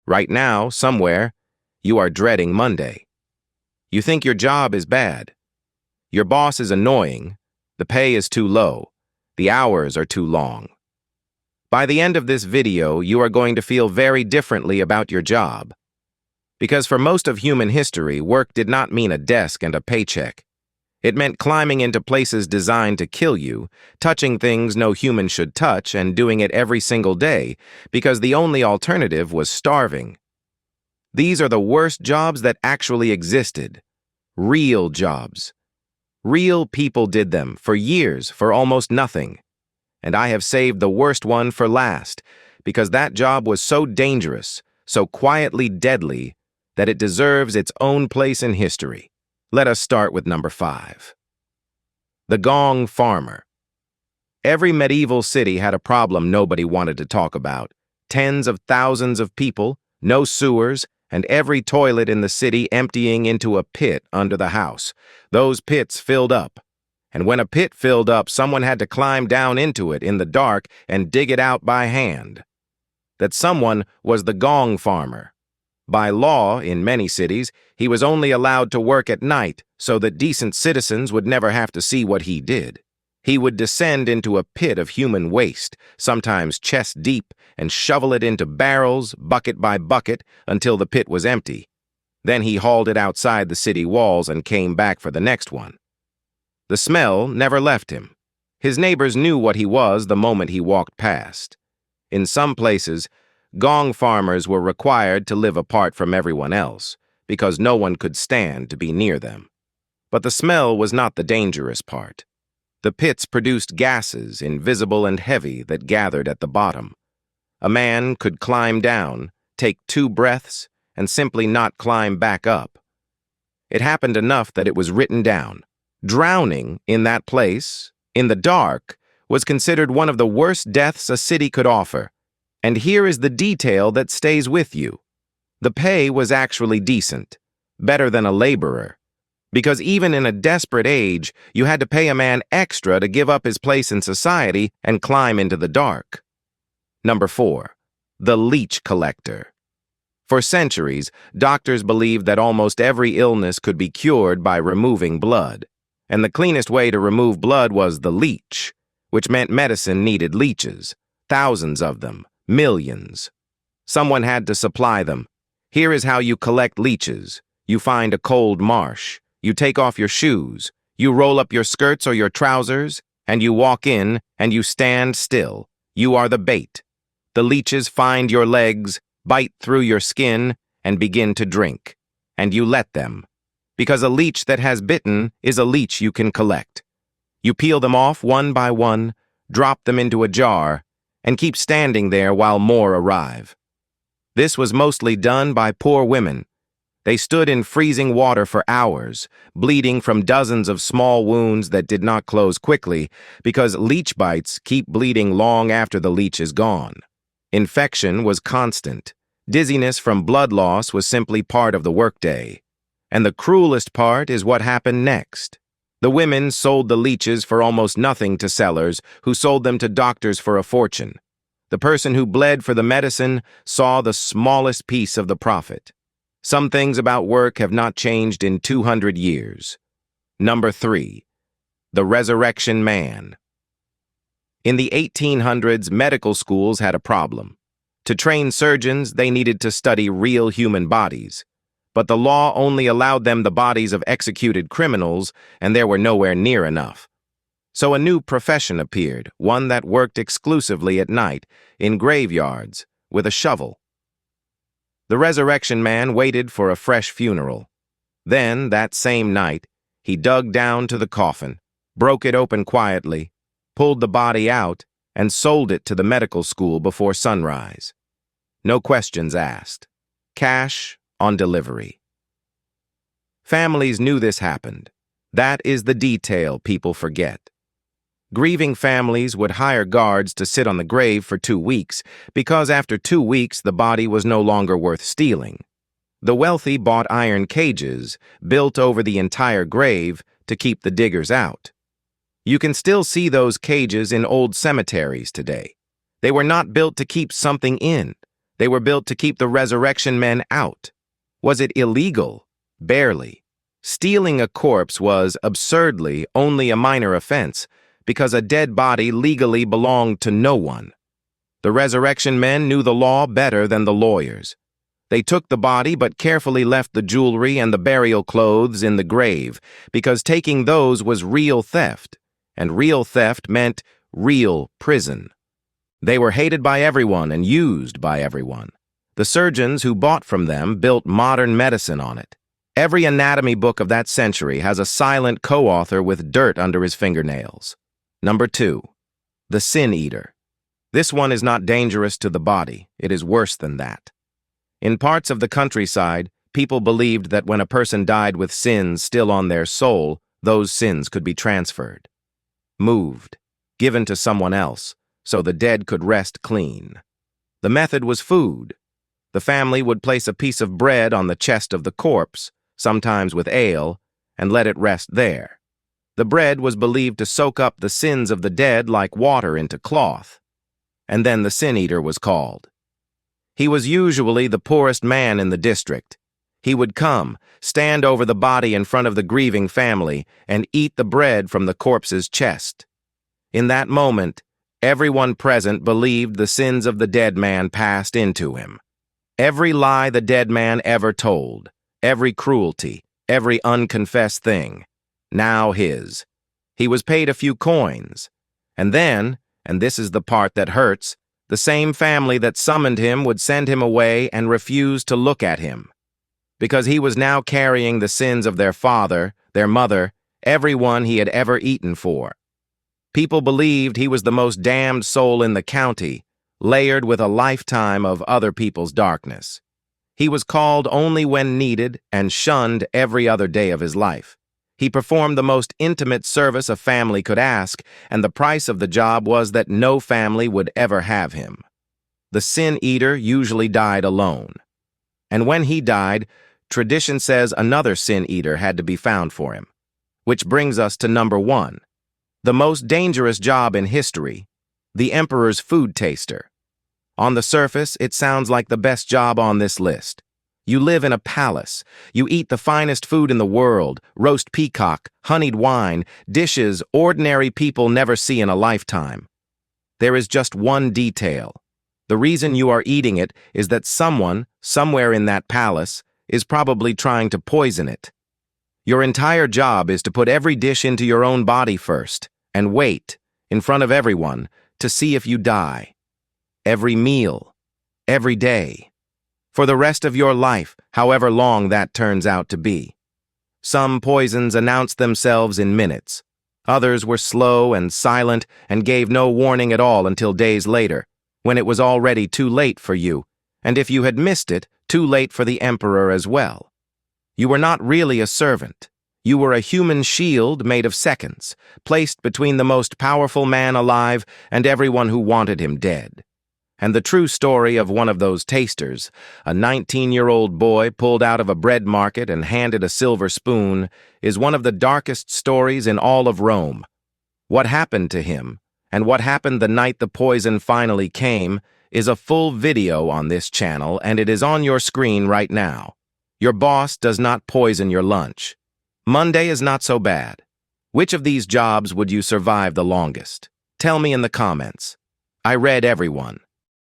Right now, somewhere, you are dreading Monday. You think your job is bad. Your boss is annoying. The pay is too low. The hours are too long. By the end of this video, you are going to feel very differently about your job. Because for most of human history, work did not mean a desk and a paycheck. It meant climbing into places designed to kill you, touching things no human should touch, and doing it every single day because the only alternative was starving. These are the worst jobs that actually existed. Real jobs. Real people did them for years for almost nothing. And I have saved the worst one for last because that job was so dangerous, so quietly deadly, that it deserves its own place in history. Let us start with number 5. The Gong Farmer. Every medieval city had a problem nobody wanted to talk about. Tens of thousands of people, no sewers, and every toilet in the city emptying into a pit under the house. Those pits filled up. And when a pit filled up, someone had to climb down into it in the dark and dig it out by hand. That someone was the Gong Farmer. By law, in many cities, he was only allowed to work at night so that decent citizens would never have to see what he did. He would descend into a pit of human waste, sometimes chest deep, and shovel it into barrels, bucket by bucket, until the pit was empty. Then he hauled it outside the city walls and came back for the next one. The smell never left him. His neighbors knew what he was the moment he walked past. In some places, Gong farmers were required to live apart from everyone else, because no one could stand to be near them. But the smell was not the dangerous part. The pits produced gases, invisible and heavy, that gathered at the bottom. A man could climb down, take 2 breaths, and simply not climb back up. It happened enough that it was written down. Drowning in that place, in the dark, was considered one of the worst deaths a city could offer. And here is the detail that stays with you. The pay was actually decent, better than a laborer. Because even in a desperate age, you had to pay a man extra to give up his place in society and climb into the dark. Number 4. The Leech Collector. For centuries, doctors believed that almost every illness could be cured by removing blood. And the cleanest way to remove blood was the leech, which meant medicine needed leeches, thousands of them. Millions. Someone had to supply them. Here is how you collect leeches. You find a cold marsh. You take off your shoes. You roll up your skirts or your trousers, and you walk in, and you stand still. You are the bait. The leeches find your legs, bite through your skin, and begin to drink. And you let them. Because a leech that has bitten is a leech you can collect. You peel them off one by one, drop them into a jar, and keep standing there while more arrive. This was mostly done by poor women. They stood in freezing water for hours, bleeding from dozens of small wounds that did not close quickly because leech bites keep bleeding long after the leech is gone. Infection was constant. Dizziness from blood loss was simply part of the workday. And the cruelest part is what happened next. The women sold the leeches for almost nothing to sellers, who sold them to doctors for a fortune. The person who bled for the medicine saw the smallest piece of the profit. Some things about work have not changed in 200 years. Number 3. The Resurrection Man. In the 1800s, medical schools had a problem. To train surgeons, they needed to study real human bodies. But the law only allowed them the bodies of executed criminals, and there were nowhere near enough. So a new profession appeared, one that worked exclusively at night, in graveyards, with a shovel. The Resurrection Man waited for a fresh funeral. Then, that same night, he dug down to the coffin, broke it open quietly, pulled the body out, and sold it to the medical school before sunrise. No questions asked. Cash on delivery. Families knew this happened. That is the detail people forget. Grieving families would hire guards to sit on the grave for 2 weeks because after 2 weeks the body was no longer worth stealing. The wealthy bought iron cages built over the entire grave to keep the diggers out. You can still see those cages in old cemeteries today. They were not built to keep something in. They were built to keep the resurrection men out. Was it illegal? Barely. Stealing a corpse was, absurdly, only a minor offense, because a dead body legally belonged to no one. The resurrection men knew the law better than the lawyers. They took the body but carefully left the jewelry and the burial clothes in the grave, because taking those was real theft, and real theft meant real prison. They were hated by everyone and used by everyone. The surgeons who bought from them built modern medicine on it. Every anatomy book of that century has a silent co-author with dirt under his fingernails. Number 2. The Sin Eater. This one is not dangerous to the body. It is worse than that. In parts of the countryside, people believed that when a person died with sins still on their soul, those sins could be transferred, moved, given to someone else, so the dead could rest clean. The method was food. The family would place a piece of bread on the chest of the corpse, sometimes with ale, and let it rest there. The bread was believed to soak up the sins of the dead like water into cloth. And then the Sin Eater was called. He was usually the poorest man in the district. He would come, stand over the body in front of the grieving family, and eat the bread from the corpse's chest. In that moment, everyone present believed the sins of the dead man passed into him. Every lie the dead man ever told, every cruelty, every unconfessed thing, now his. He was paid a few coins. And then, and this is the part that hurts, the same family that summoned him would send him away and refuse to look at him. Because he was now carrying the sins of their father, their mother, everyone he had ever eaten for. People believed he was the most damned soul in the county, layered with a lifetime of other people's darkness. He was called only when needed and shunned every other day of his life. He performed the most intimate service a family could ask, and the price of the job was that no family would ever have him. The Sin Eater usually died alone. And when he died, tradition says another Sin Eater had to be found for him. Which brings us to number 1. The most dangerous job in history, the Emperor's food taster. On the surface, it sounds like the best job on this list. You live in a palace. You eat the finest food in the world, roast peacock, honeyed wine, dishes ordinary people never see in a lifetime. There is just one detail. The reason you are eating it is that someone, somewhere in that palace, is probably trying to poison it. Your entire job is to put every dish into your own body first, and wait, in front of everyone, to see if you die. Every meal, every day. For the rest of your life, however long that turns out to be. Some poisons announced themselves in minutes. Others were slow and silent and gave no warning at all until days later, when it was already too late for you, and if you had missed it, too late for the Emperor as well. You were not really a servant. You were a human shield made of seconds, placed between the most powerful man alive and everyone who wanted him dead. And the true story of one of those tasters, a 19-year-old boy pulled out of a bread market and handed a silver spoon, is one of the darkest stories in all of Rome. What happened to him, and what happened the night the poison finally came, is a full video on this channel, and it is on your screen right now. Your boss does not poison your lunch. Monday is not so bad. Which of these jobs would you survive the longest? Tell me in the comments. I read everyone.